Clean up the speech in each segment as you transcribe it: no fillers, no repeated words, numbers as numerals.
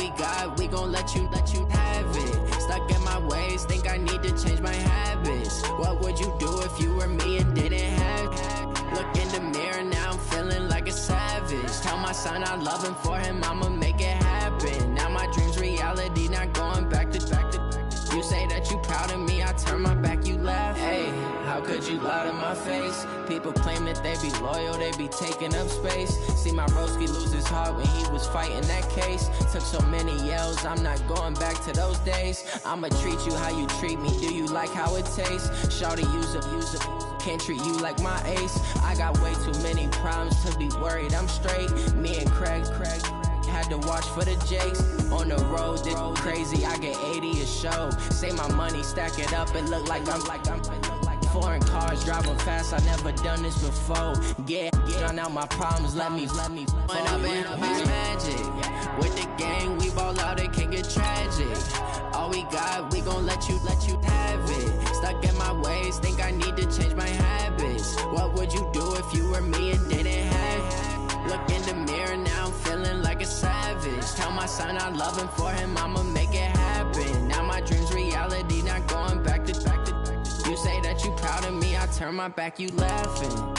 we got, we gon' let you have it. Stuck in my ways, think I need to change my habits. What would you do if you were me and didn't have it? Look in the mirror, now I'm feeling like a savage. Tell my son I love him, for him I'ma make it happen. Now my dream's reality, not going back to. You say that you proud of me, I turn my back, you laugh. Hey, how could you lie to my face? People claim that they be loyal, they be taking up space. See my broski lose his heart when he was fighting that case. Took so many yells, I'm not going back to those days. I'ma treat you how you treat me, do you like how it tastes? Shawty, use it. Can't treat you like my ace. I got way too many problems to be worried, I'm straight. Me and Craig had to watch for the Jakes. On the road, this crazy, I get 80 a show. Say my money, stack it up, it look like I'm foreign cars, driving fast, I never done this before. Get drown out my problems, let me Went up in beach magic. With the gang, we ball out, it can get tragic. All we got, we gon' let you have it. Stuck in my ways, think I need to change my habits. What would you do if you were me and didn't have it? Look in the mirror, now I'm feeling like a savage. Tell my son I love him, for him I'ma make it happen. Now my dream's reality, not going back to. You say that you proud of me, I turn my back, you laughing.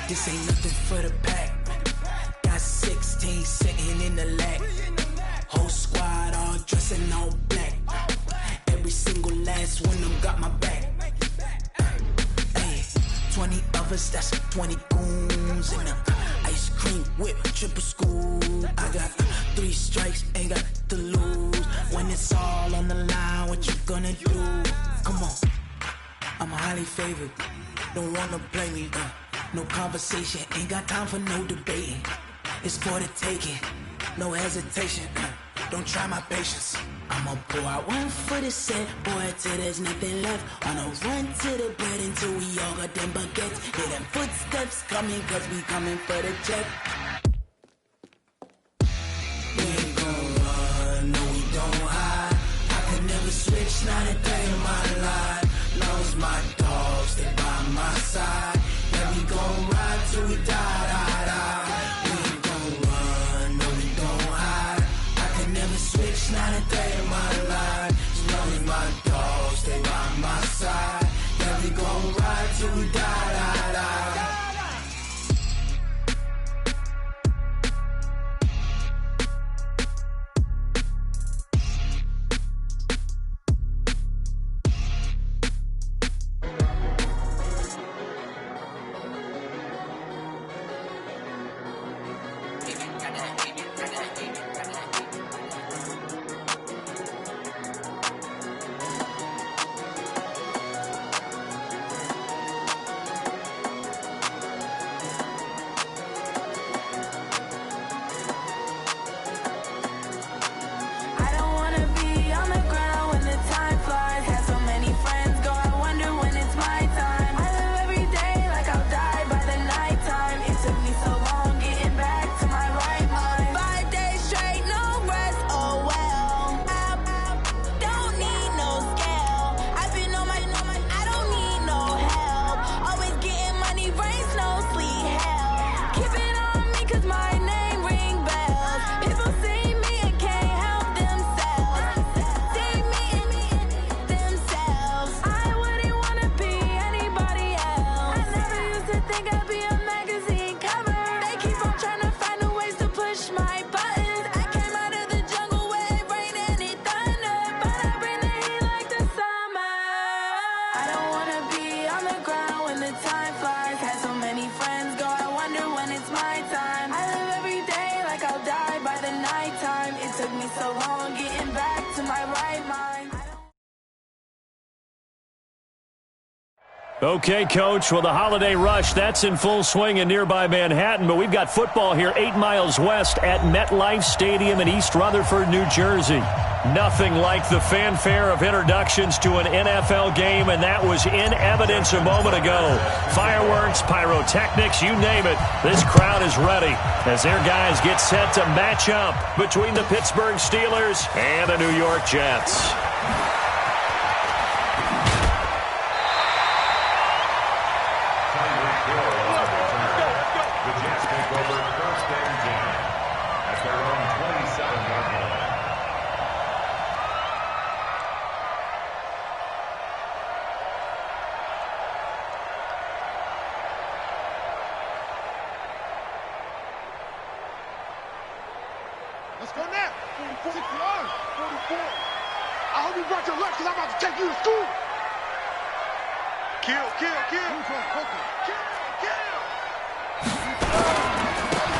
This ain't nothing for the pack. Got 16 sitting in the lag. Whole squad all dressing all black. Every single last one of them got my back. Hey, 20 of us, that's 20 goons in the ice cream whip, triple scoop. I got 3 strikes, ain't got to lose. When it's all on the line, what you gonna do? Come on, I'm highly favored. Don't wanna play me. No conversation, ain't got time for no debating. It's for the taking, no hesitation. Don't try my patience. I'ma pour out one for the set, boy, till there's nothing left. On a run to the bread until we all got them baguettes. Hear them footsteps coming, cause we coming for the check. We ain't gon' run, no we don't hide. I could never switch, not a day in my life. Long as my dogs, stay by my side. Yeah, we gon' ride till we die. We ain't gon' run, no we don't hide. I could never switch, not a day in my life. As long as my dogs stay by my side. Yeah, we gon' ride till we die. on the ground when the time flies. Had so many friends go, I wonder when it's my time. I live every day like I'll die by the nighttime. It took me so long getting back to my right mind. Okay, Coach. Well, the holiday rush, that's in full swing in nearby Manhattan, but we've got football here 8 miles west at MetLife Stadium in East Rutherford, New Jersey. Nothing like the fanfare of introductions to an NFL game, and that was in evidence a moment ago. Fireworks, pyrotechnics, you name it. This crowd is ready as their guys get set to match up between the Pittsburgh Steelers and the New York Jets. Let's go now. 46 yards. 44. I hope you brought your lunch because I'm about to take you to school. Kill.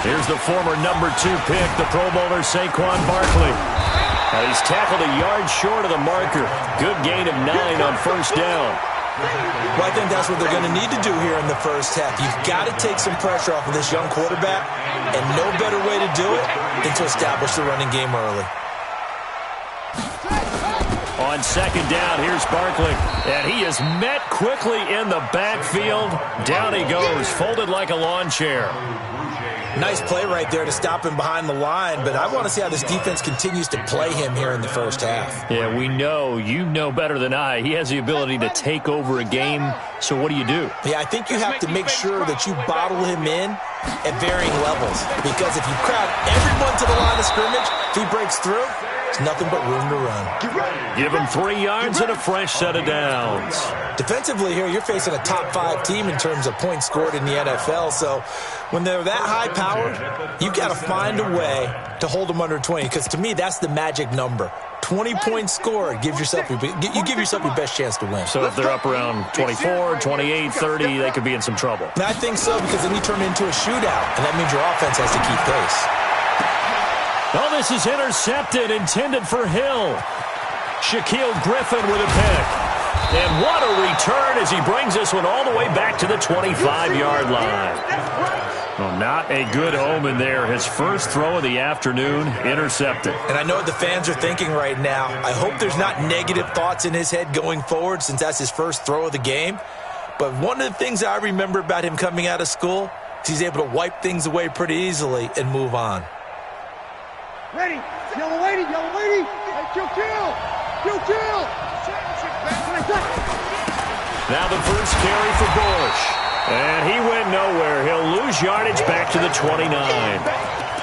Here's the former number 2 pick, the Pro Bowler Saquon Barkley. Now he's tackled a yard short of the marker. Good gain of 9 on first down. Well, I think that's what they're going to need to do here in the first half. You've got to take some pressure off of this young quarterback, and no better way to do it than to establish the running game early. On second down, here's Barkley, and he is met quickly in the backfield. Down he goes, folded like a lawn chair. Nice play right there to stop him behind the line, but I want to see how this defense continues to play him here in the first half. Yeah, we know, you know better than I, he has the ability to take over a game, so what do you do? Yeah, I think you have to make sure that you bottle him in at varying levels, because if you crowd everyone to the line of scrimmage, if he breaks through, there's nothing but room to run. Give him 3 yards and a fresh set of downs. Defensively here, you're facing a top 5 team in terms of points scored in the NFL, so when they're that high-powered, you got to find a way to hold them under 20, because to me, that's the magic number. 20 points scored, you give yourself your best chance to win. So if they're up around 24, 28, 30, they could be in some trouble. And I think so, because then you turn it into a shootout, and that means your offense has to keep pace. Oh, this is intercepted, intended for Hill. Shaquille Griffin with a pick. And what a return as he brings this one all the way back to the 25-yard line. Well, not a good omen there. His first throw of the afternoon, intercepted. And I know what the fans are thinking right now. I hope there's not negative thoughts in his head going forward since that's his first throw of the game. But one of the things I remember about him coming out of school is he's able to wipe things away pretty easily and move on. Ready. Yellow lady. Hey, kill. Now the first carry for Bush. And he went nowhere. He'll lose yardage back to the 29.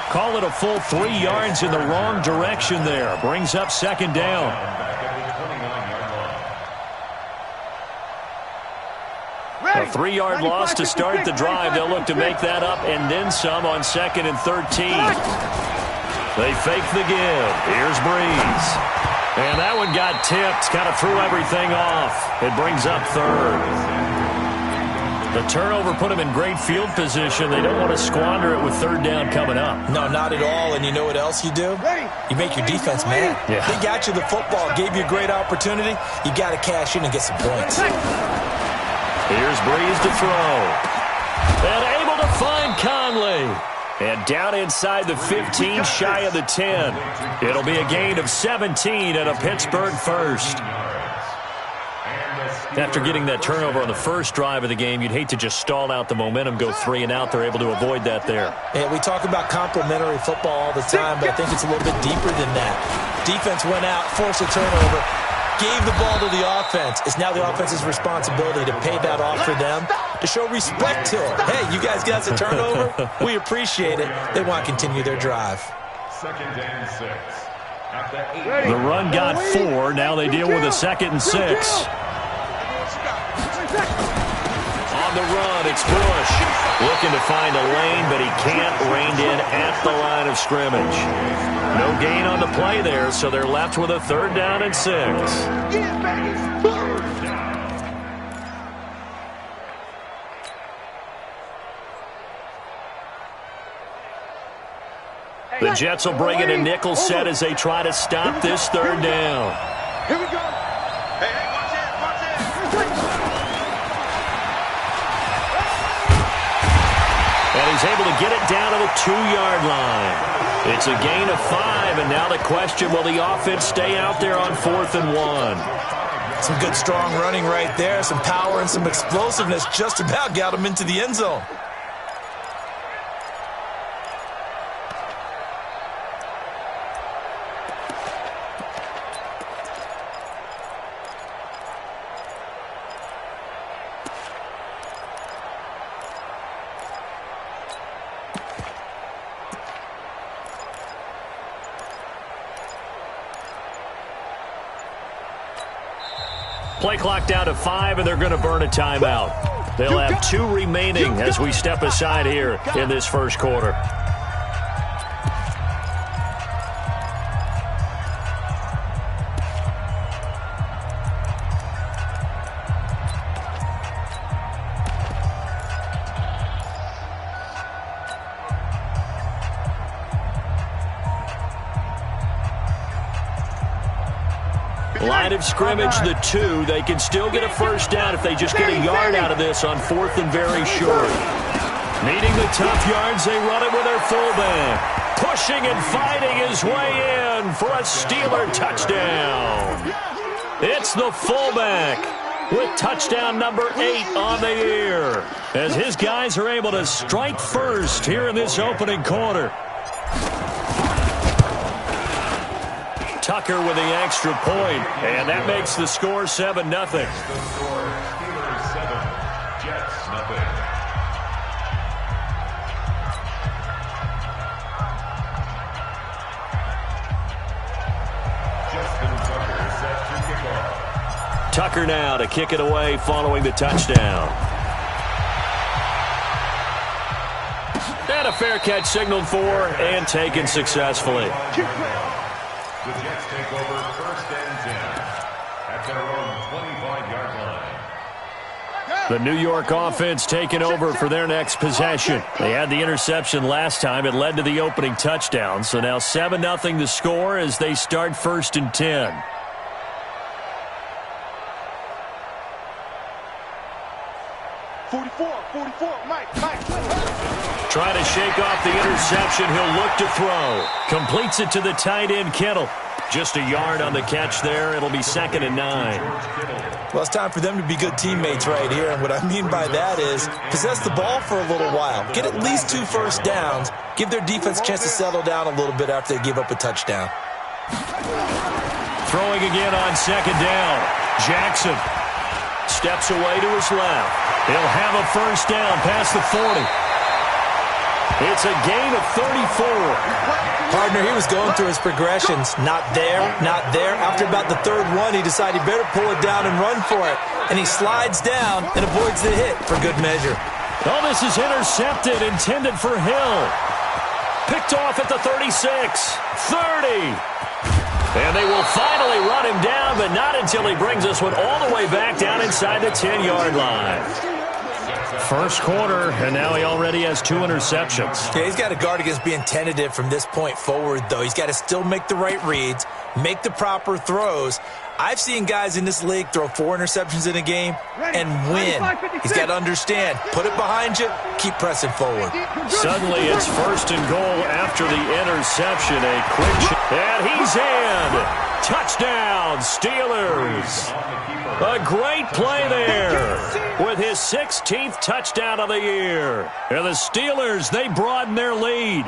Call it a full 3 yards in the wrong direction there. Brings up second down. A 3-yard loss to start the drive. They'll look to make that up and then some on 2nd and 13. They fake the give. Here's Breeze. And that one got tipped. Kind of threw everything off. It brings up 3rd. The turnover put them in great field position. They don't want to squander it with 3rd down coming up. No, not at all. And you know what else you do? You make your defense mad. Yeah. They got you the football, gave you a great opportunity. You got to cash in and get some points. Here's Breeze to throw. And able to find Conley. And down inside the 15, shy of the 10. It'll be a gain of 17 and a Pittsburgh first. After getting that turnover on the first drive of the game, you'd hate to just stall out the momentum, go 3 and out. They're able to avoid that there. Yeah, we talk about complementary football all the time, but I think it's a little bit deeper than that. Defense went out, forced a turnover, gave the ball to the offense. It's now the offense's responsibility to pay that off for them, to show respect to it. Hey, you guys got the turnover? We appreciate it. They want to continue their drive. 2nd and 6. The run got 4. Now they deal with a 2nd and 6. On the run, it's Bush. Looking to find a lane, but he can't. Reined in at the line of scrimmage. No gain on the play there, so they're left with a 3rd down and 6. Jets will bring in a nickel set as they try to stop this third down. Here we go. Hey, watch it, watch it. And he's able to get it down to the 2-yard line. It's a gain of 5, and now the question, will the offense stay out there on 4th and 1? Some good, strong running right there. Some power and some explosiveness just about got him into the end zone. Play clock down to 5, and they're going to burn a timeout. They'll have 2 remaining as we step aside here in this first quarter. Line of scrimmage, the 2. They can still get a first down if they just get a yard out of this on 4th and very short. Needing the tough yards, they run it with their fullback. Pushing and fighting his way in for a Steeler touchdown. It's the fullback with touchdown number 8 on the year, as his guys are able to strike first here in this opening quarter. Tucker with the extra point, and that makes the score 7-0. Steelers 7, Jets nothing. Justin Tucker set to kick off. Tucker now to kick it away following the touchdown. And a fair catch signaled for and taken successfully. The Jets take over 1st and 10 at their own 25-yard line. The New York offense taking over for their next possession. They had the interception last time. It led to the opening touchdown. So now 7-0 the score as they start 1st and 10. Trying to shake off the interception. He'll look to throw. Completes it to the tight end, Kittle. Just a yard on the catch there. It'll be 2nd and 9. Well, it's time for them to be good teammates right here. And what I mean by that is possess the ball for a little while. Get at least 2 first downs. Give their defense a chance to settle down a little bit after they give up a touchdown. Throwing again on 2nd down. Jackson steps away to his left. He'll have a first down past the 40. It's a gain of 34. Partner, he was going through his progressions. Not there, not there. After about the 3rd one, he decided he better pull it down and run for it. And he slides down and avoids the hit for good measure. Oh, this is intercepted, intended for Hill. Picked off at the 36, 30. And they will finally run him down, but not until he brings this one all the way back down inside the 10-yard line. First quarter, and now he already has 2 interceptions. Yeah, he's got to guard against being tentative from this point forward, though. He's got to still make the right reads, make the proper throws. I've seen guys in this league throw 4 interceptions in a game and win. He's got to understand, put it behind you, keep pressing forward. Suddenly it's 1st and goal after the interception. A quick and he's in. Touchdown, Steelers. A great play there with his 16th touchdown of the year. And the Steelers, they broaden their lead.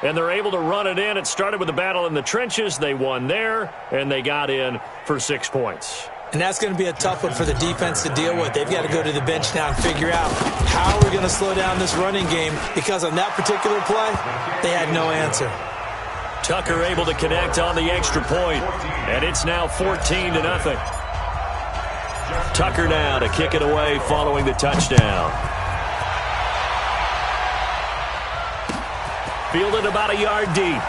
And they're able to run it in. It started with a battle in the trenches. They won there, and they got in for 6 points. And that's going to be a tough one for the defense to deal with. They've got to go to the bench now and figure out how we're going to slow down this running game, because on that particular play, they had no answer. Tucker able to connect on the extra point, and it's now 14-0. Tucker now to kick it away following the touchdown. Fielded about a yard deep.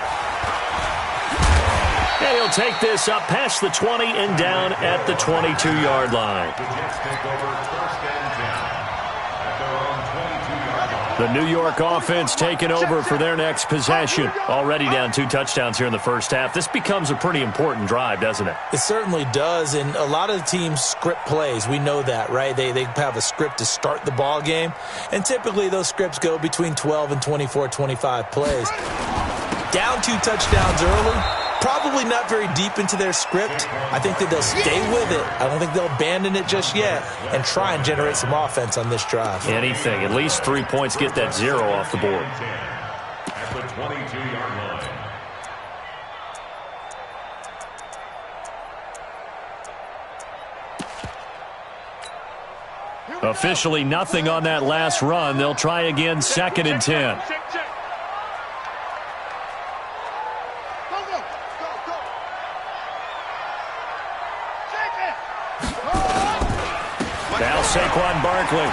And he'll take this up past the 20 and down at the 22-yard line. The New York offense taking over for their next possession. Already down 2 touchdowns here in the first half. This becomes a pretty important drive, doesn't it? It certainly does, and a lot of the teams script plays. We know that, right? They have a script to start the ball game, and typically those scripts go between 12 and 24, 25 plays. Down 2 touchdowns early, probably not very deep into their script. I think that they'll stay with it. I don't think they'll abandon it just yet and try and generate some offense on this drive. Anything. At least 3 points, get that 0 off the board. At the 22-yard line. Officially nothing on that last run. They'll try again, 2nd and 10. Now Saquon Barkley.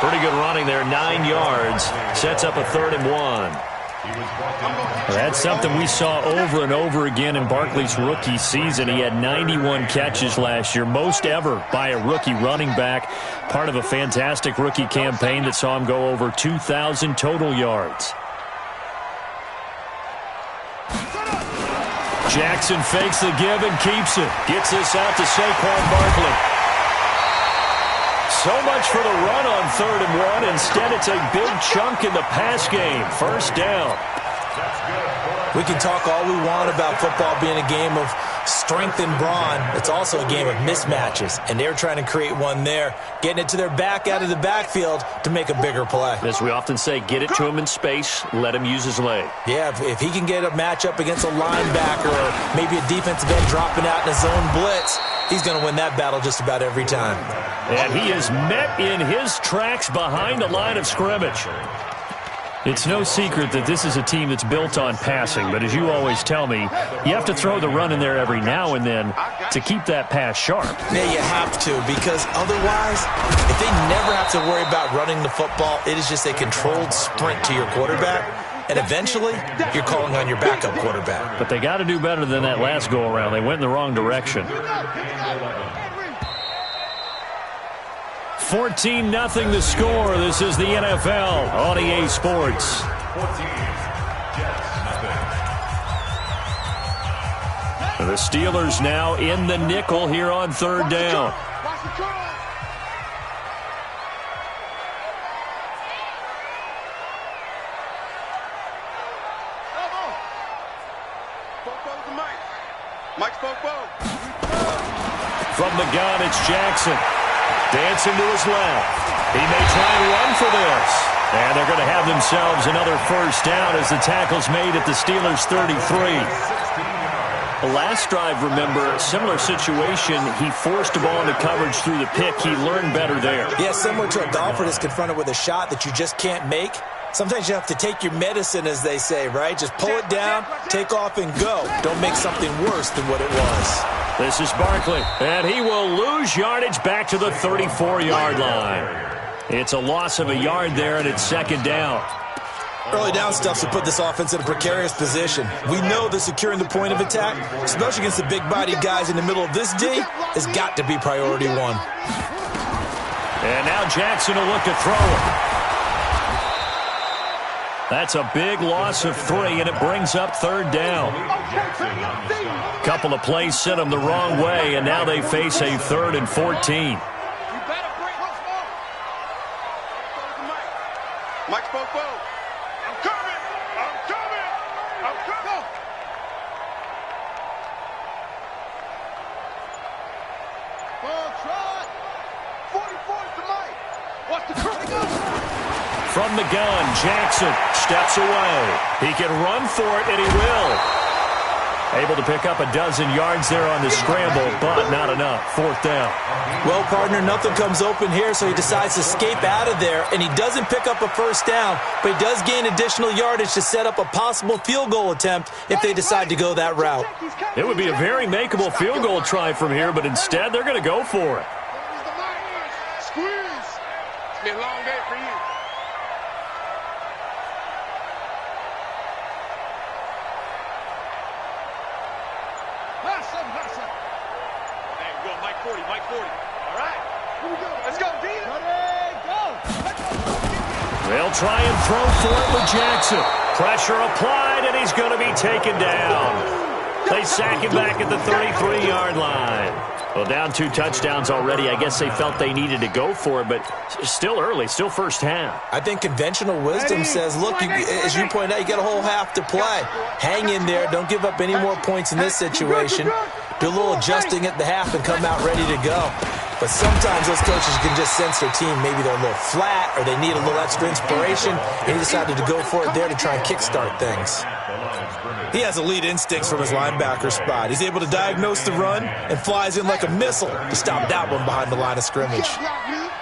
Pretty good running there, 9 yards. Sets up a 3rd and 1. That's something we saw over and over again in Barkley's rookie season. He had 91 catches last year, most ever by a rookie running back. Part of a fantastic rookie campaign that saw him go over 2,000 total yards. Jackson fakes the give and keeps it. Gets this out to Saquon Barkley. So much for the run on 3rd and 1. Instead, it's a big chunk in the pass game. 1st down. We can talk all we want about football being a game of strength and brawn. It's also a game of mismatches, and they're trying to create one there, getting it to their back out of the backfield to make a bigger play. As we often say, get it to him in space, let him use his leg. Yeah, if he can get a matchup against a linebacker or maybe a defensive end dropping out in a zone blitz, he's going to win that battle just about every time. And he is met in his tracks behind the line of scrimmage. It's no secret that this is a team that's built on passing, but as you always tell me, you have to throw the run in there every now and then to keep that pass sharp. Yeah, you have to, because otherwise, if they never have to worry about running the football, it is just a controlled sprint to your quarterback, and eventually, you're calling on your backup quarterback. But they got to do better than that last go-around. They went in the wrong direction. 14-0 the score. This is the NFL on EA Sports. 14, Jets, nothing. The Steelers now in the nickel here on 3rd down. From the gun, it's Jackson. Dancing to his left. He may try and run for this. And they're going to have themselves another 1st down as the tackle's made at the Steelers' 33. The last drive, remember, similar situation. He forced the ball into coverage through the pick. He learned better there. Yeah, similar to a golfer that's confronted with a shot that you just can't make. Sometimes you have to take your medicine, as they say, right? Just pull it down, take off, and go. Don't make something worse than what it was. This is Barkley, and he will lose yardage back to the 34-yard line. It's a loss of a yard there, and it's 2nd down. Early down stuff to put this offense in a precarious position. We know that securing the point of attack, especially against the big-bodied guys in the middle of this D, has got to be priority 1. And now Jackson will look to throw it. That's a big loss of 3, and it brings up 3rd down. Couple of plays sent them the wrong way, and now they face a 3rd and 14. Mike Popo. I'm coming. I'm coming. I'm coming. Ball trot. 44 to Mike. Watch the curve. From the gun, Jackson steps away. He can run for it, and he will. Able to pick up a dozen yards there on the scramble, but not enough. 4th down. Well, partner, nothing comes open here, so he decides to escape out of there, and he doesn't pick up a 1st down, but he does gain additional yardage to set up a possible field goal attempt if they decide to go that route. It would be a very makeable field goal try from here, but instead they're going to go for it. Squeeze. It's been a long day for you. Mike 40. All right. Here we go. Let's go, D. They'll try and throw for it with Jackson. Pressure applied, and he's going to be taken down. They sack him back at the 33-yard line. Well, down 2 touchdowns already. I guess they felt they needed to go for it, but still early, still first half. I think conventional wisdom says, look, as you pointed out, you got a whole half to play. Hang in there. Don't give up any more points in this situation. Do a little adjusting at the half and come out ready to go. But sometimes those coaches can just sense their team. Maybe they're a little flat or they need a little extra inspiration, and he decided to go for it there to try and kickstart things. He has elite instincts from his linebacker spot. He's able to diagnose the run and flies in like a missile to stop that one behind the line of scrimmage.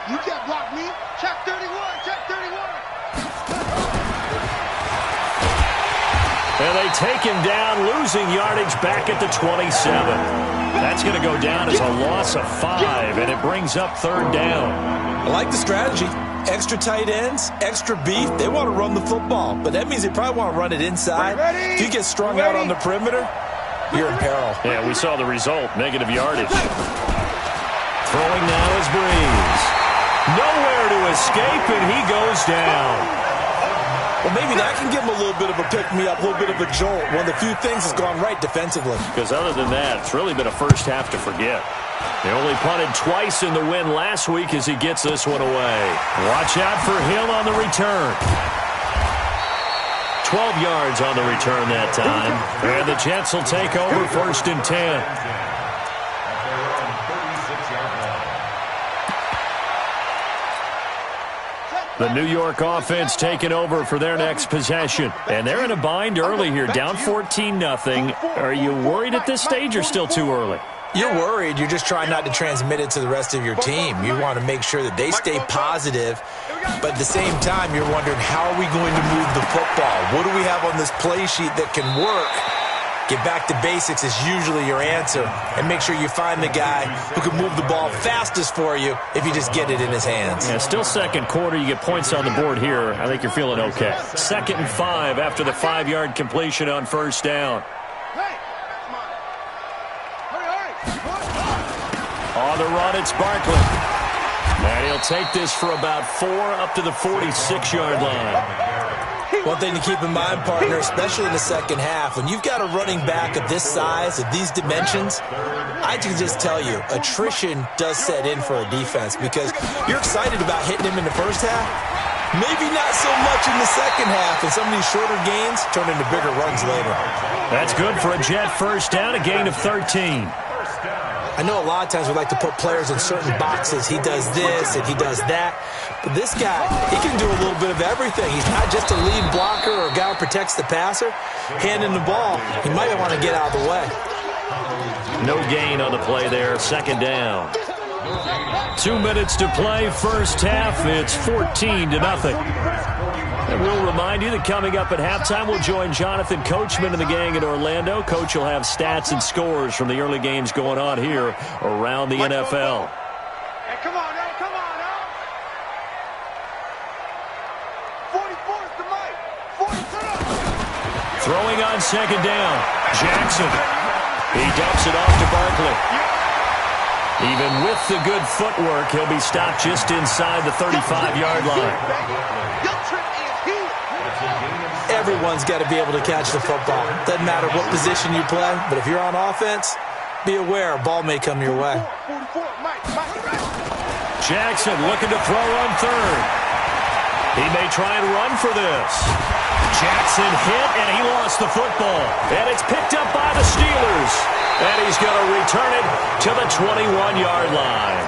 You can't block me. Check 31. Check 31. And they take him down, losing yardage back at the 27. That's going to go down as a loss of 5, and it brings up 3rd down. I like the strategy. Extra tight ends, extra beef. They want to run the football, but that means they probably want to run it inside. If you get strung out on the perimeter, you're in peril. Yeah, we saw the result, negative yardage. Throwing now is Breeze. Nowhere to escape, and he goes down. Well, maybe that can give him a little bit of a pick-me-up, a little bit of a jolt. One of the few things that's gone right defensively. Because other than that, it's really been a first half to forget. They only punted twice in the win last week as he gets this one away. Watch out for him on the return. 12 yards on the return that time. And the Jets will take over 1st and 10. The New York offense taking over for their next possession. And they're in a bind early here, down 14-0. Are you worried at this stage or still too early? You're worried. You're just trying not to transmit it to the rest of your team. You want to make sure that they stay positive. But at the same time, you're wondering, how are we going to move the football? What do we have on this play sheet that can work? Get back to basics is usually your answer. And make sure you find the guy who can move the ball fastest for you if you just get it in his hands. Yeah, still second quarter. You get points on the board here. I think you're feeling okay. 2nd and 5 after the 5-yard completion on 1st down. On the run, it's Barkley. And he'll take this for about 4 up to the 46-yard line. One thing to keep in mind, partner, especially in the second half, when you've got a running back of this size, of these dimensions, I can just tell you, attrition does set in for a defense because you're excited about hitting him in the first half. Maybe not so much in the second half, and some of these shorter gains turn into bigger runs later. That's good for a Jet first down, a gain of 13. I know a lot of times we like to put players in certain boxes. He does this and he does that. But this guy, he can do a little bit of everything. He's not just a lead blocker or a guy who protects the passer. Handing the ball, he might want to get out of the way. No gain on the play there, 2nd down. 2 minutes to play, first half. It's 14-0. And we'll remind you that coming up at halftime, we'll join Jonathan Coachman and the gang in Orlando. Coach will have stats and scores from the early games going on here around the NFL. Hey, come on now, come on now. 44 is the mic. 40. Throwing on 2nd down, Jackson. He dumps it off to Barkley. Even with the good footwork, he'll be stopped just inside the 35-yard line. Everyone's got to be able to catch the football. Doesn't matter what position you play, but if you're on offense, be aware a ball may come your way. Jackson looking to throw on 3rd. He may try and run for this. Jackson hit, and he lost the football. And it's picked up by the Steelers. And he's going to return it to the 21-yard line.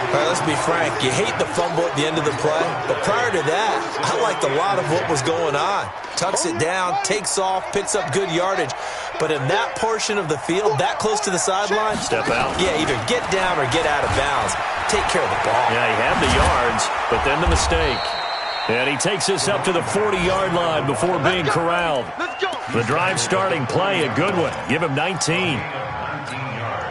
All right, let's be frank. You hate the fumble at the end of the play, but prior to that, I liked a lot of what was going on. Tucks it down, takes off, picks up good yardage. But in that portion of the field, that close to the sideline, step out. Yeah, either get down or get out of bounds. Take care of the ball. Yeah, he had the yards, but then the mistake. And he takes us up to the 40-yard line before being corralled. The drive starting play, a good one. Give him 19.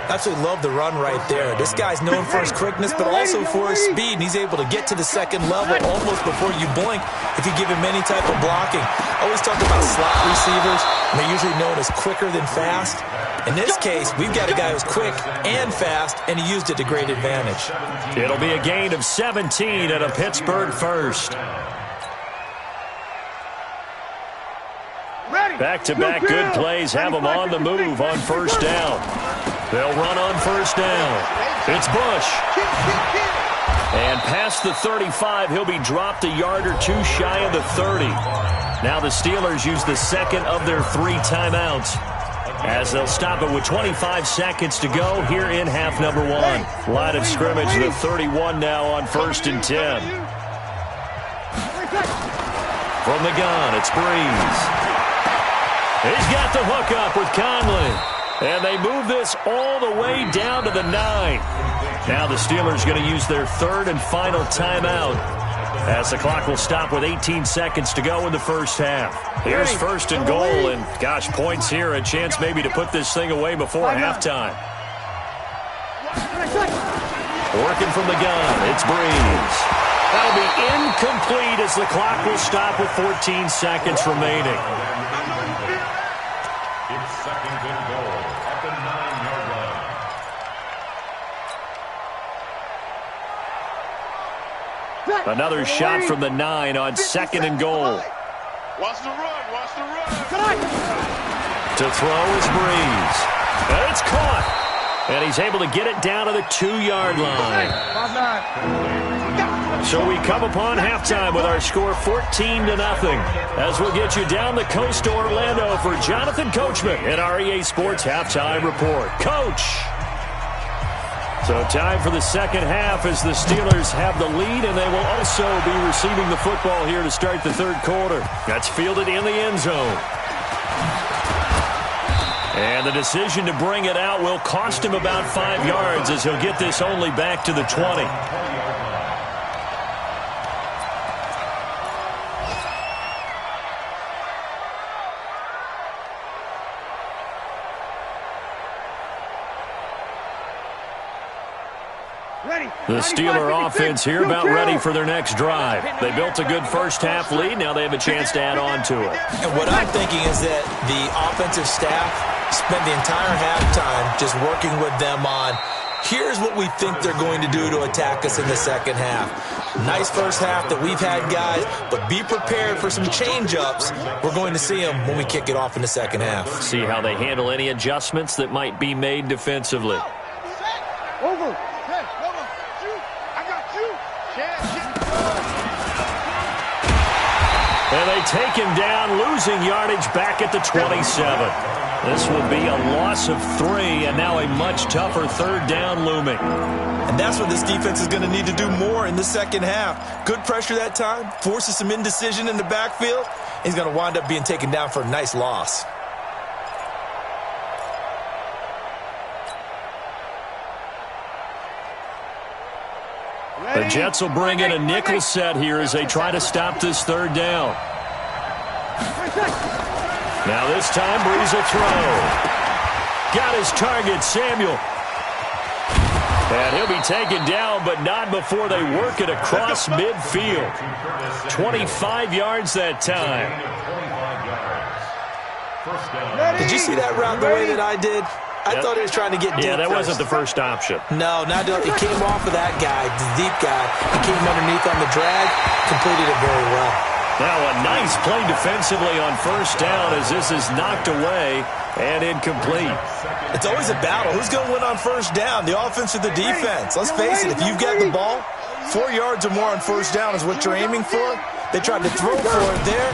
Absolutely love the run right there. This guy's known for his quickness, but also for his speed. And he's able to get to the second level almost before you blink if you give him any type of blocking. I always talk about slot receivers. And they're usually known as quicker than fast. In this case, we've got a guy who's quick and fast, and he used it to great advantage. It'll be a gain of 17 and a Pittsburgh first. Back-to-back good plays have them on the move on first down. They'll run on first down. It's Bush. And past the 35, he'll be dropped a yard or two shy of the 30. Now the Steelers use the second of their 3 timeouts, as they'll stop it with 25 seconds to go here in half number 1. Line of scrimmage, the 31 now on first and 10. From the gun, it's Breeze. He's got the hook up with Conley. And they move this all the way down to the 9. Now the Steelers going to use their third and final timeout, as the clock will stop with 18 seconds to go in the first half. Here's first and goal, and gosh, points here, a chance maybe to put this thing away before halftime. Working from the gun, it's Breeze. That'll be incomplete as the clock will stop with 14 seconds remaining. It's second and goal at the 9-yard line. Another shot from the 9 on second and goal. Watch the run, watch the run. To throw is Breeze. And it's caught. And he's able to get it down to the 2-yard line. So we come upon halftime with our score 14-0, as we'll get you down the coast to Orlando for Jonathan Coachman at our EA Sports Halftime Report. Coach! So time for the second half as the Steelers have the lead, and they will also be receiving the football here to start the third quarter. That's fielded in the end zone. And the decision to bring it out will cost him about 5 yards, as he'll get this only back to the 20. The Steeler offense here about ready for their next drive. They built a good first half lead. Now they have a chance to add on to it. And what I'm thinking is that the offensive staff spent the entire halftime just working with them on, here's what we think they're going to do to attack us in the second half. Nice first half that we've had, guys, but be prepared for some change-ups. We're going to see them when we kick it off in the second half. See how they handle any adjustments that might be made defensively. Over. And they take him down, losing yardage back at the 27. This will be a loss of 3, and now a much tougher third down looming. And that's what this defense is going to need to do more in the second half. Good pressure that time, forces some indecision in the backfield. He's going to wind up being taken down for a nice loss. The Jets will bring in a nickel set here as they try to stop this third down. Now this time, Breeze will throw. Got his target, Samuel. And he'll be taken down, but not before they work it across midfield. 25 yards that time. Did you see that route the way that I did? I thought he was trying to get deep. Yeah, that wasn't the first option. No, not it came off of that guy, the deep guy. He came underneath on the drag, completed it very well. Now a nice play defensively on first down as this is knocked away and incomplete. It's always a battle. Who's going to win on first down, the offense or the defense? Let's face it, if you've got the ball, 4 yards or more on first down is what you're aiming for. They tried to throw for it there.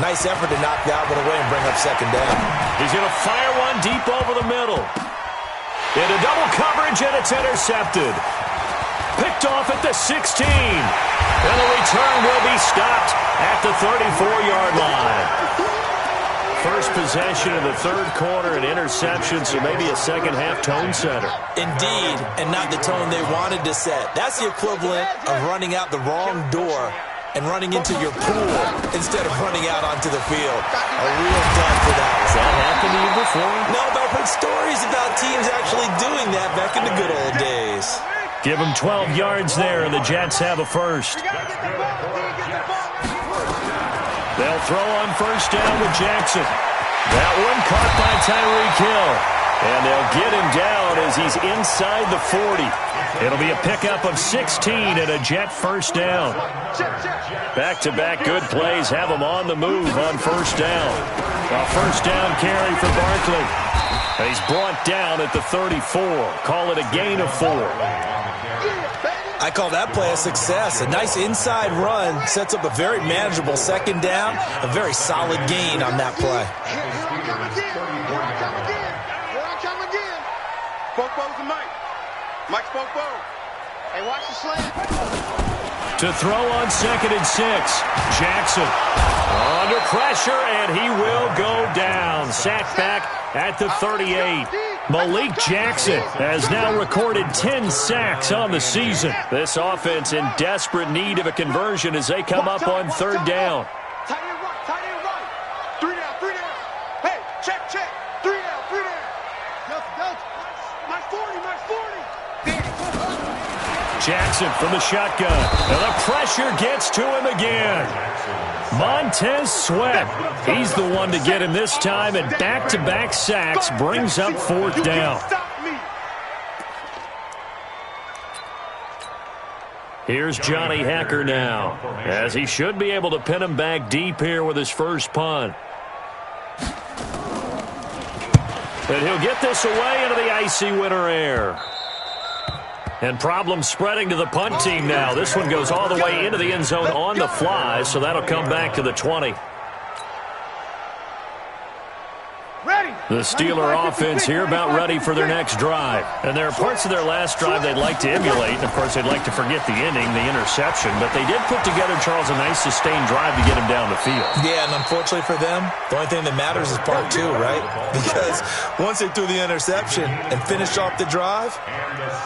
Nice effort to knock that one away and bring up second down. He's going to fire one deep over the middle. Into double coverage, and it's intercepted. Picked off at the 16. And the return will be stopped at the 34-yard line. First possession of the third quarter, an interception, so maybe a second-half tone setter. Indeed, and not the tone they wanted to set. That's the equivalent of running out the wrong door and running into your pool instead of running out onto the field. A real dud for that. Has that happened to you before? No, but I've heard stories about teams actually doing that back in the good old days. Give them 12 yards there, and the Jets have a first. They'll throw on first down with Jackson. That one caught by Tyreek Hill. And they'll get him down as he's inside the 40. It'll be a pickup of 16 and a Jet first down. Back-to-back good plays have him on the move on first down. A first down carry for Barkley. He's brought down at the 34. Call it a gain of 4. I call that play a success. A nice inside run sets up a very manageable second down. A very solid gain on that play. Spoke-Bo's and Mike. Mike Spoke-Bo. Hey, watch the slant. To throw on 2nd and 6. Jackson under pressure, and he will go down. Sacked back at the 38. Malik Jackson has now recorded 10 sacks on the season. This offense in desperate need of a conversion as they come up on 3rd down. Tight end right, tight end right. 3 down, 3 down. Hey, check, check. 3 down, 3 down. My 40, my 40. Jackson from the shotgun. And the pressure gets to him again. Montez Sweat. He's the one to get him this time, and back-to-back sacks brings up 4th down. Here's Johnny Hacker now, as he should be able to pin him back deep here with his first punt. And he'll get this away into the icy winter air. And problems spreading to the punt team now. This one goes all the way into the end zone on the fly, so that'll come back to the 20. The Steeler offense here about ready for their next drive. And there are parts of their last drive they'd like to emulate. And, of course, they'd like to forget the ending, the interception. But they did put together, Charles, a nice sustained drive to get him down the field. Yeah, and unfortunately for them, the only thing that matters is part 2, right? Because once they threw the interception and finished off the drive,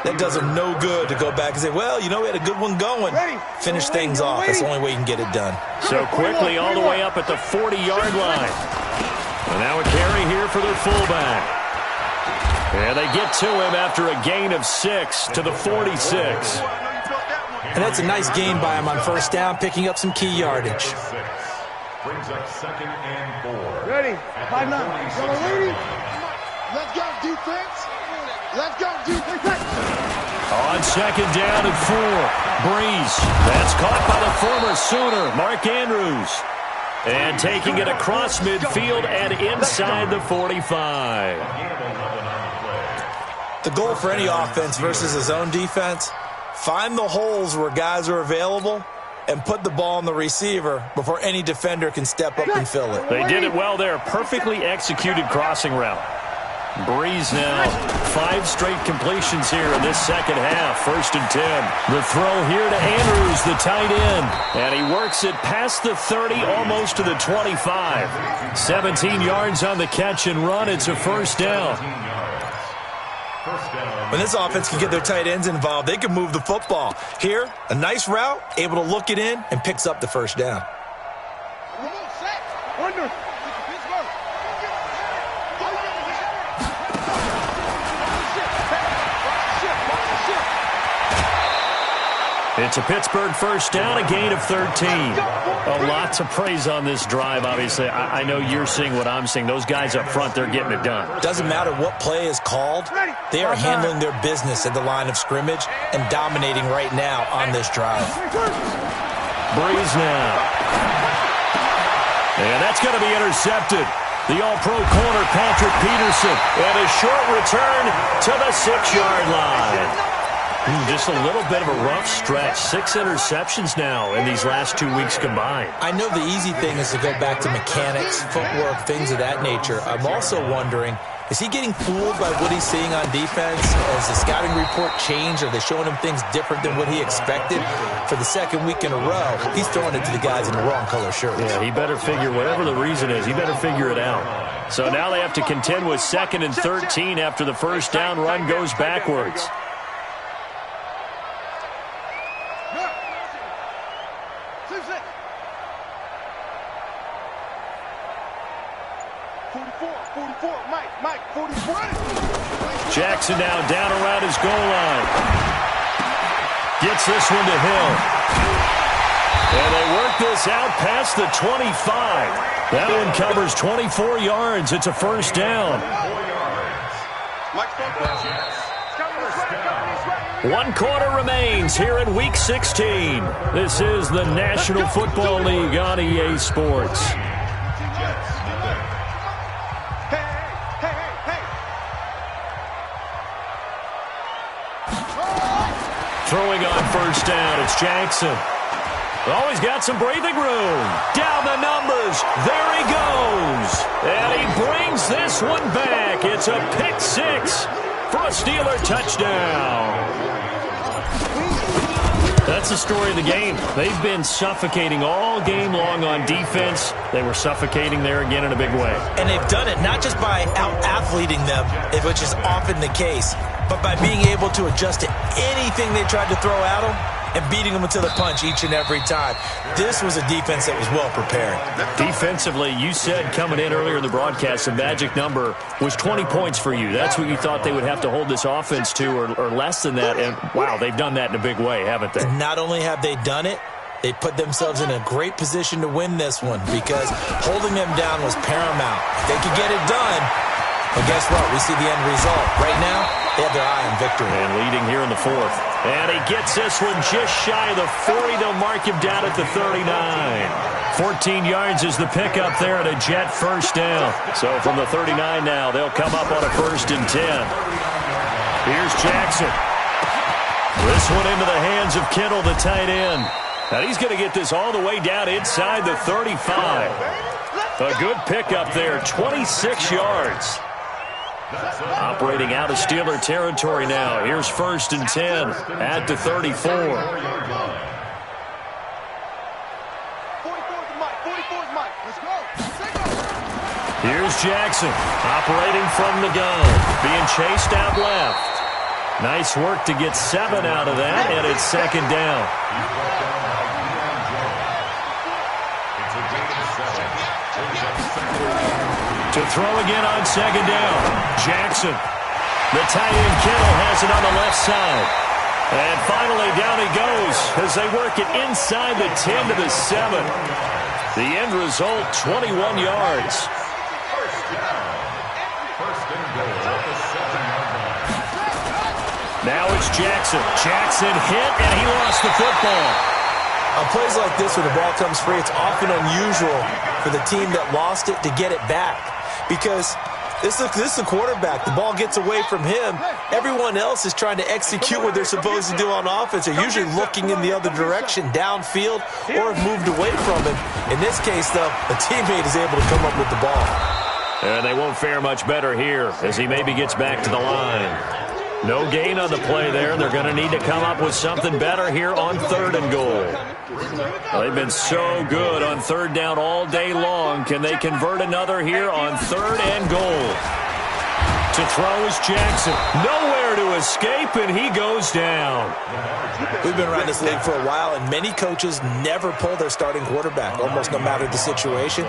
that does them no good to go back and say, well, you know, we had a good one going. Finish things off. That's the only way you can get it done. So quickly all the way up at the 40-yard line. And now a carry here for their fullback. And they get to him after a gain of 6 to the 46. And that's a nice gain by him on first down, picking up some key yardage. Brings up 2nd and 4. Ready? 5-9. Y'all ready? Let's go, defense. Let's go, defense. On 2nd down and 4. Breeze. That's caught by the former Sooner, Mark Andrews. And taking it across midfield and inside the 45. The goal for any offense versus his own defense, find the holes where guys are available and put the ball on the receiver before any defender can step up and fill it. They did it well there. Perfectly executed crossing route. Breeze now, 5 straight completions here in this second half. 1st and 10. The throw here to Andrews, the tight end. And he works it past the 30, almost to the 25. 17 yards on the catch and run. It's a first down. When this offense can get their tight ends involved, they can move the football. Here, a nice route, able to look it in, and picks up the first down. It's a Pittsburgh first down, a gain of 13. A lot to praise on this drive, obviously. I know you're seeing what I'm seeing. Those guys up front, they're getting it done. Doesn't matter what play is called. They are handling their business at the line of scrimmage and dominating right now on this drive. Breeze now. And that's going to be intercepted. The all-pro corner, Patrick Peterson. And a short return to the 6-yard line. Just a little bit of a rough stretch. 6 interceptions now in these last 2 weeks combined. I know the easy thing is to go back to mechanics, footwork, things of that nature. I'm also wondering, is he getting fooled by what he's seeing on defense? Has the scouting report changed? Are they showing him things different than what he expected? For the 2nd week in a row, he's throwing it to the guys in the wrong color shirts. Yeah, he better figure, whatever the reason is, he better figure it out. So now they have to contend with 2nd and 13 after the first down run goes backwards. Jackson now down around his goal line. Gets this one to Hill. And they work this out past the 25. That one covers 24 yards. It's a first down. 1 quarter remains here in Week 16. This is the National Football League on EA Sports. Throwing on first down, it's Jackson. Oh, he's got some breathing room. Down the numbers. There he goes. And he brings this one back. It's a pick six for a Steeler touchdown. That's the story of the game. They've been suffocating all game long on defense. They were suffocating there again in a big way. And they've done it not just by out-athleting them, which is often the case, but by being able to adjust to anything they tried to throw at them and beating them until the punch each and every time. This was a defense that was well prepared. Defensively, you said coming in earlier in the broadcast, the magic number was 20 points for you. That's what you thought they would have to hold this offense to, or less than that. And, wow, they've done that in a big way, haven't they? And not only have they done it, they put themselves in a great position to win this one because holding them down was paramount. They could get it done, but guess what? We see the end result. Right now, they have their eye on victory. And leading here in the fourth. And he gets this one just shy of the 40. They'll mark him down at the 39. 14 yards is the pickup there and a Jet first down. So from the 39 now, they'll come up on a 1st and 10. Here's Jackson. This one into the hands of Kittle, the tight end. And he's going to get this all the way down inside the 35. A good pickup there, 26 yards. Operating out of Steeler territory now. Here's 1st and 10 at the 34. Here's Jackson operating from the gun. Being chased out left. Nice work to get 7 out of that, and it's 2nd down. To throw again on 2nd down. Jackson. The tight end Kittle has it on the left side. And finally down he goes as they work it inside the 10 to the 7. The end result, 21 yards. Now it's Jackson. Jackson hit, and he lost the football. On plays like this where the ball comes free, it's often unusual for the team that lost it to get it back. Because this is the quarterback. The ball gets away from him. Everyone else is trying to execute what they're supposed to do on offense. They're usually looking in the other direction, downfield, or have moved away from him. In this case, though, the teammate is able to come up with the ball. And they won't fare much better here as he maybe gets back to the line. No gain on the play there. They're going to need to come up with something better here on 3rd and goal. Well, they've been so good on 3rd down all day long. Can they convert another here on 3rd and goal? To throw is Jackson. Nowhere to escape, and he goes down. We've been around this league for a while, and many coaches never pull their starting quarterback, almost no matter the situation.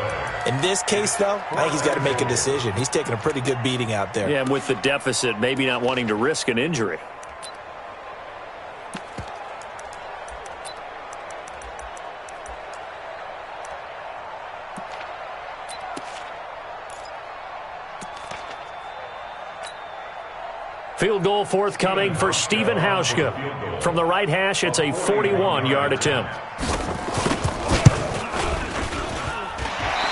In this case, though, I think he's got to make a decision. He's taking a pretty good beating out there. Yeah, and with the deficit, maybe not wanting to risk an injury. Field goal forthcoming for Stephen Hauschka. From the right hash, it's a 41-yard attempt.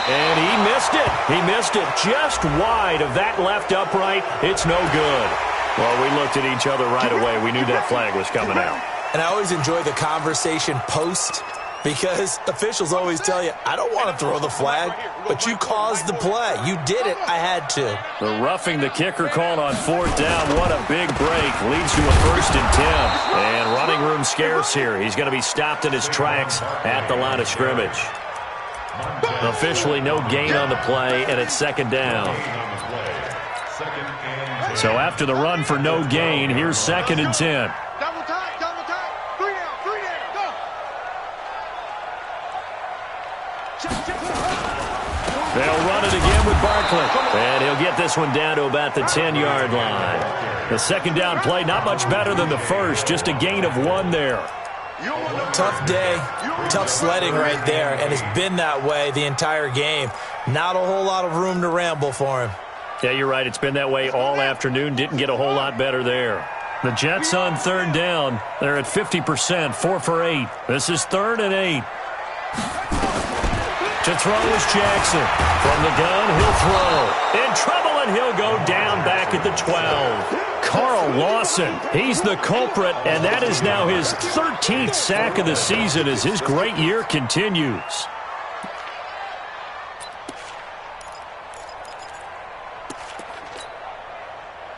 And he missed it. He missed it just wide of that left upright. It's no good. Well, we looked at each other right away. We knew that flag was coming out. And I always enjoy the conversation post because officials always tell you, I don't want to throw the flag, but you caused the play. You did it. I had to. The roughing the kicker called on 4th down. What a big break. Leads to a 1st and 10. And running room scarce here. He's going to be stopped in his tracks at the line of scrimmage. Officially no gain on the play, and it's 2nd down. So after the run for no gain, here's 2nd and 10. Double time. 3 down, go. They'll run it again with Barkley. And he'll get this one down to about the 10-yard line. The 2nd down play, not much better than the first, just a gain of 1 there. Tough day, tough sledding right there, and it's been that way the entire game. Not a whole lot of room to ramble for him. Yeah, you're right. It's been that way all afternoon. Didn't get a whole lot better there. The Jets on third down. They're at 50%, 4 for 8. This is 3rd and 8. To throw is Jackson. From the gun, he'll throw. In trouble, and he'll go down back at the 12. Carl Lawson, he's the culprit, and that is now his 13th sack of the season as his great year continues.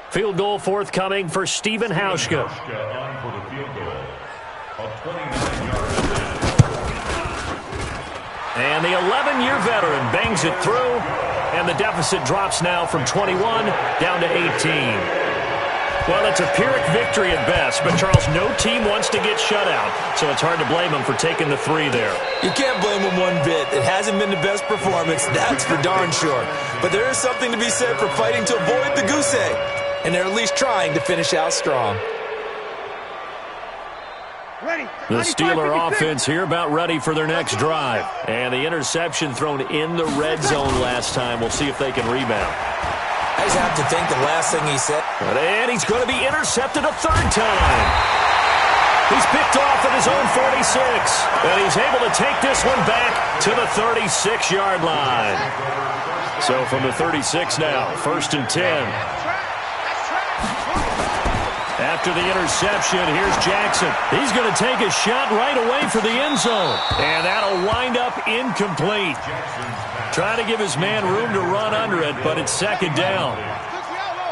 Field goal forthcoming for Stephen Hauschka. On for the field goal of 29 yards. And the 11-year veteran bangs it through, and the deficit drops now from 21 down to 18. Well, it's a Pyrrhic victory at best, but Charles, no team wants to get shut out, so it's hard to blame them for taking the 3 there. You can't blame them one bit. It hasn't been the best performance, that's for darn sure. But there is something to be said for fighting to avoid the goose egg, and they're at least trying to finish out strong. The Steeler offense here about ready for their next drive. And the interception thrown in the red zone last time. We'll see if they can rebound. I just have to think the last thing he said. And he's going to be intercepted a 3rd time. He's picked off at his own 46. And he's able to take this one back to the 36-yard line. So from the 36 now, 1st and 10. After the interception, here's Jackson. He's going to take a shot right away for the end zone. And that'll wind up incomplete. Trying to give his man room to run under it, but it's 2nd down.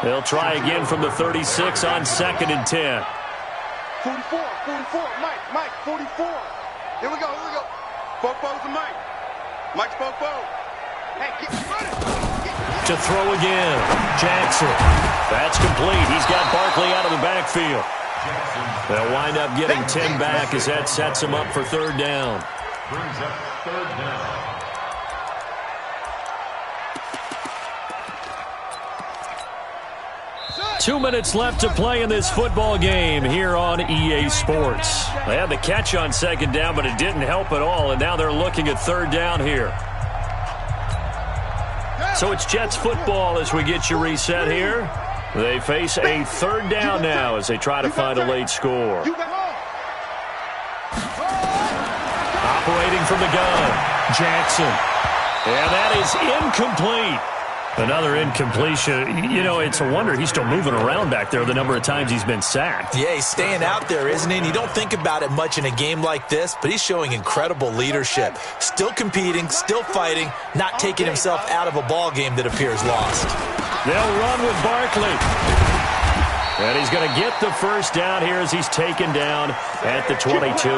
They'll try again from the 36 on 2nd and 10. 44, Mike, 44. Here we go. Fofo's and Mike. Mike's Fofo. Hey, keep running. To throw again, Jackson. That's complete. He's got Barkley out of the backfield. They'll wind up getting 10 back as that sets him up for 3rd down. Brings up 3rd down. Two minutes left to play in this football game here on EA Sports. They had the catch on 2nd down, but it didn't help at all, and now they're looking at 3rd down here. So it's Jets football as we get you reset here. They face a 3rd down now as they try to find a late score. Operating from the gun, Jackson. And that is incomplete. Another incompletion. You know, it's a wonder he's still moving around back there the number of times he's been sacked. Yeah, he's staying out there, isn't he? And you don't think about it much in a game like this, but he's showing incredible leadership. Still competing, still fighting, not taking himself out of a ball game that appears lost. They'll run with Barkley. And he's going to get the 1st down here as he's taken down at the 22.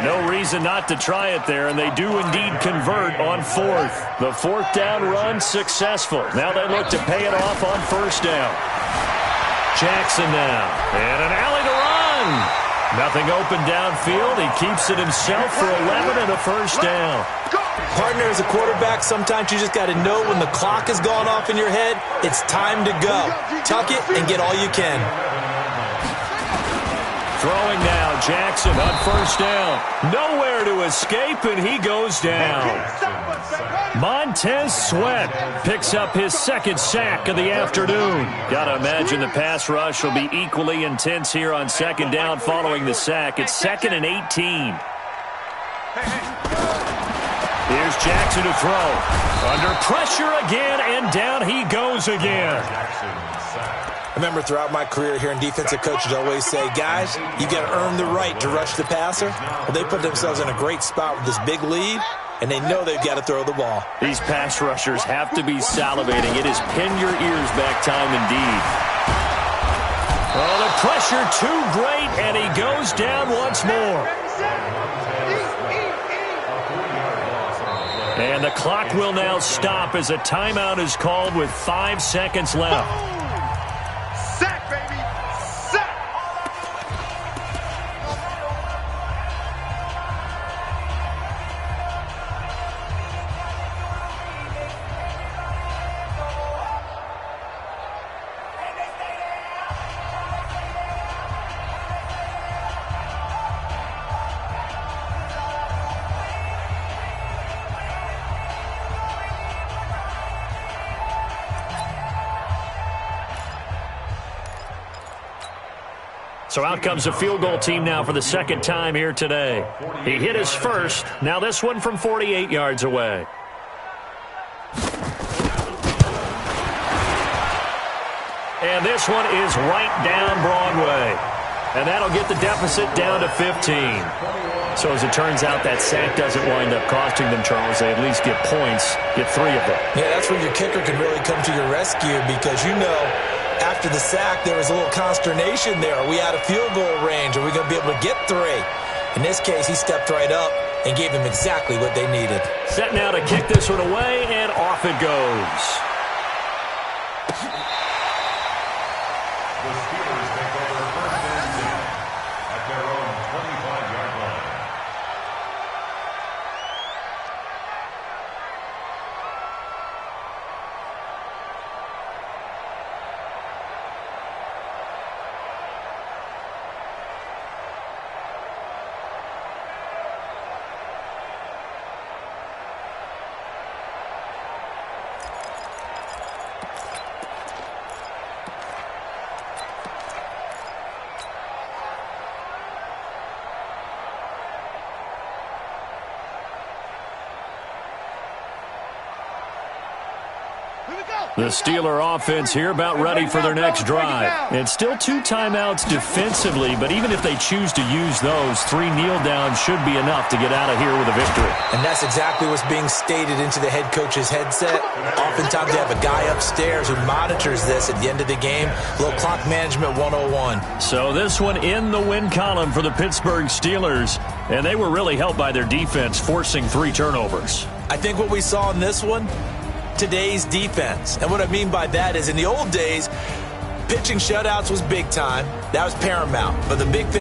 No reason not to try it there, and they do indeed convert on 4th. The 4th down run successful. Now they look to pay it off on 1st down. Jackson now, and an alley to run. Nothing open downfield. He keeps it himself for 11 and a 1st down. Partner, as a quarterback, sometimes you just got to know when the clock has gone off in your head, it's time to go. Tuck it and get all you can. Throwing now, Jackson on 1st down. Nowhere to escape, and he goes down. Montez Sweat picks up his 2nd sack of the afternoon. Got to imagine the pass rush will be equally intense here on 2nd down following the sack. It's 2nd and 18. Here's Jackson to throw. Under pressure again, and down he goes again. I remember throughout my career hearing defensive coaches always say, guys, you got to earn the right to rush the passer. Well, they put themselves in a great spot with this big lead, and they know they've got to throw the ball. These pass rushers have to be salivating. It is pin your ears back time indeed. Oh, the pressure too great, and he goes down once more. And the clock will now stop as a timeout is called with 5 seconds left. Sack, baby! Sack! So out comes a field goal team now for the second time here today. He hit his first. Now this one from 48 yards away. And this one is right down Broadway. And that'll get the deficit down to 15. So as it turns out, that sack doesn't wind up costing them, Charles. They at least get points, get 3 of them. Yeah, that's where your kicker can really come to your rescue because, after the sack, there was a little consternation there. Are we out of field goal range? Are we going to be able to get 3? In this case, he stepped right up and gave them exactly what they needed. Set now to kick this one away, and off it goes. The Steelers take over first and 10 at their own 25-yard line. The Steeler offense here about ready for their next drive. It's still 2 timeouts defensively, but even if they choose to use those, 3 kneel downs should be enough to get out of here with a victory. And that's exactly what's being stated into the head coach's headset. Oftentimes they have a guy upstairs who monitors this at the end of the game. A little clock management 101. So this one in the win column for the Pittsburgh Steelers, and they were really helped by their defense, forcing 3 turnovers. I think what we saw in this one, today's defense. And what I mean by that is in the old days, pitching shutouts was big time. That was paramount. But the big thing